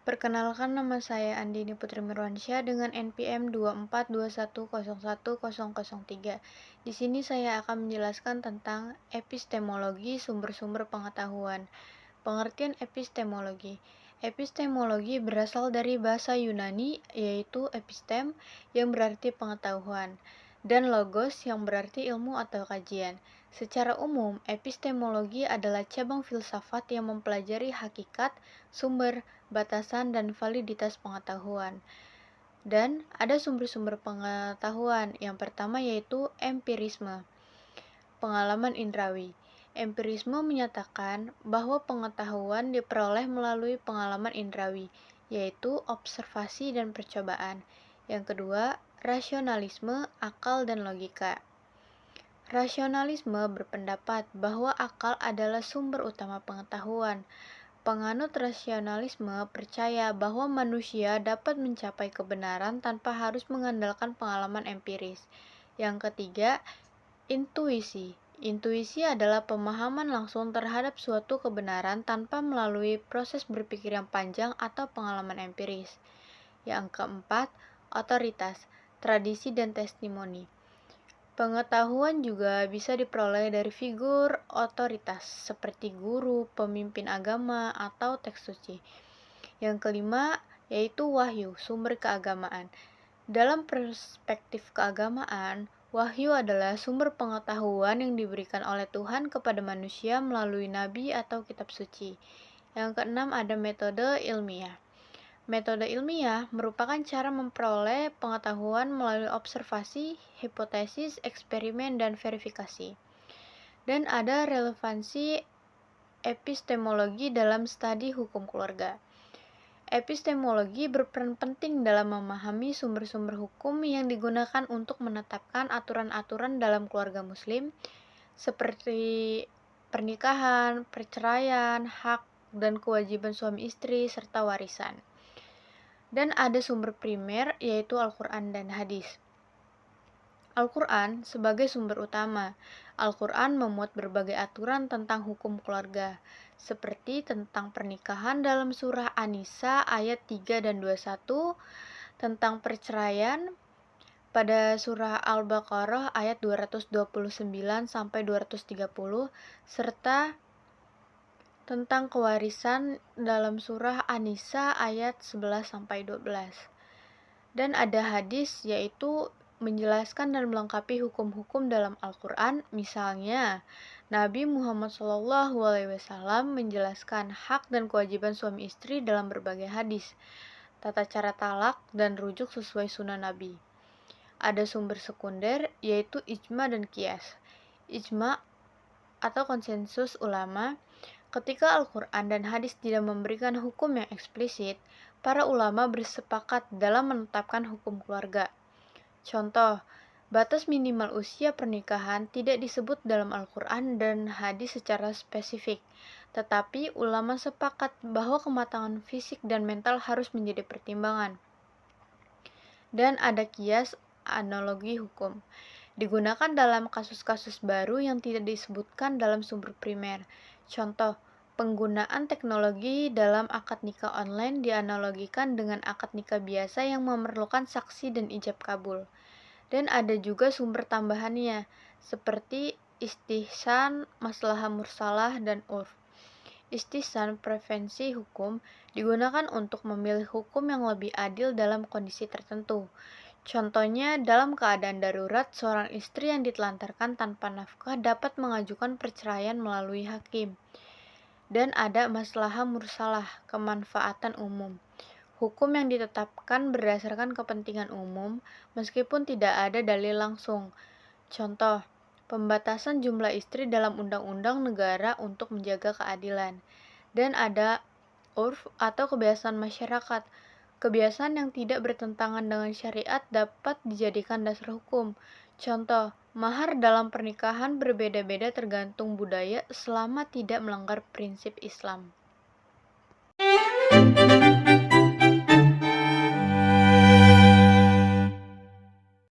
Perkenalkan, nama saya Andini Putri Mirwansyah dengan NPM 2421011003. Di sini saya akan menjelaskan tentang epistemologi sumber-sumber pengetahuan. Pengertian epistemologi. Epistemologi berasal dari bahasa Yunani, yaitu epistem yang berarti pengetahuan, dan logos yang berarti ilmu atau kajian. Secara umum, epistemologi adalah cabang filsafat yang mempelajari hakikat, sumber, batasan, dan validitas pengetahuan. Dan ada sumber-sumber pengetahuan. Yang pertama yaitu empirisme, pengalaman indrawi. Empirisme menyatakan bahwa pengetahuan diperoleh melalui pengalaman indrawi, yaitu observasi dan percobaan. Yang kedua, rasionalisme, akal dan logika. Rasionalisme berpendapat bahwa akal adalah sumber utama pengetahuan. Penganut rasionalisme percaya bahwa manusia dapat mencapai kebenaran tanpa harus mengandalkan pengalaman empiris. Yang ketiga, intuisi. Intuisi adalah pemahaman langsung terhadap suatu kebenaran tanpa melalui proses berpikir yang panjang atau pengalaman empiris. Yang keempat, otoritas, tradisi dan testimoni. Pengetahuan juga bisa diperoleh dari figur otoritas seperti guru, pemimpin agama, atau teks suci. Yang kelima yaitu wahyu, sumber keagamaan. Dalam perspektif keagamaan, wahyu adalah sumber pengetahuan yang diberikan oleh Tuhan kepada manusia melalui nabi atau kitab suci. Yang keenam ada metode ilmiah. Metode ilmiah merupakan cara memperoleh pengetahuan melalui observasi, hipotesis, eksperimen, dan verifikasi. Dan ada relevansi epistemologi dalam studi hukum keluarga. Epistemologi berperan penting dalam memahami sumber-sumber hukum yang digunakan untuk menetapkan aturan-aturan dalam keluarga muslim, seperti pernikahan, perceraian, hak dan kewajiban suami istri, serta warisan. Dan ada sumber primer, yaitu Al-Quran dan hadis. Al-Quran sebagai sumber utama. Al-Quran memuat berbagai aturan tentang hukum keluarga, seperti tentang pernikahan dalam surah An-Nisa ayat 3 dan 21, tentang perceraian pada surah Al-Baqarah ayat 229 sampai 230, serta tentang kewarisan dalam surah An-Nisa ayat 11 sampai 12. Dan ada hadis, yaitu menjelaskan dan melengkapi hukum-hukum dalam Al-Quran. Misalnya, Nabi Muhammad SAW menjelaskan hak dan kewajiban suami istri dalam berbagai hadis, tata cara talak, dan rujuk sesuai sunnah Nabi. Ada sumber sekunder, yaitu ijma dan qiyas. Ijma atau konsensus ulama. Ketika Al-Quran dan hadis tidak memberikan hukum yang eksplisit, para ulama bersepakat dalam menetapkan hukum keluarga. Contoh, batas minimal usia pernikahan tidak disebut dalam Al-Quran dan hadis secara spesifik, tetapi ulama sepakat bahwa kematangan fisik dan mental harus menjadi pertimbangan. Dan ada qiyas, analogi hukum. Digunakan dalam kasus-kasus baru yang tidak disebutkan dalam sumber primer. Contoh, penggunaan teknologi dalam akad nikah online dianalogikan dengan akad nikah biasa yang memerlukan saksi dan ijab kabul. Dan ada juga sumber tambahannya, seperti istihsan, maslahah mursalah, dan urf. Istihsan, prevensi hukum, digunakan untuk memilih hukum yang lebih adil dalam kondisi tertentu. Contohnya, dalam keadaan darurat, seorang istri yang ditelantarkan tanpa nafkah dapat mengajukan perceraian melalui hakim. Dan ada maslahah mursalah, kemanfaatan umum. Hukum yang ditetapkan berdasarkan kepentingan umum, meskipun tidak ada dalil langsung. Contoh, pembatasan jumlah istri dalam undang-undang negara untuk menjaga keadilan. Dan ada urf atau kebiasaan masyarakat. Kebiasaan yang tidak bertentangan dengan syariat dapat dijadikan dasar hukum. Contoh, mahar dalam pernikahan berbeda-beda tergantung budaya selama tidak melanggar prinsip Islam.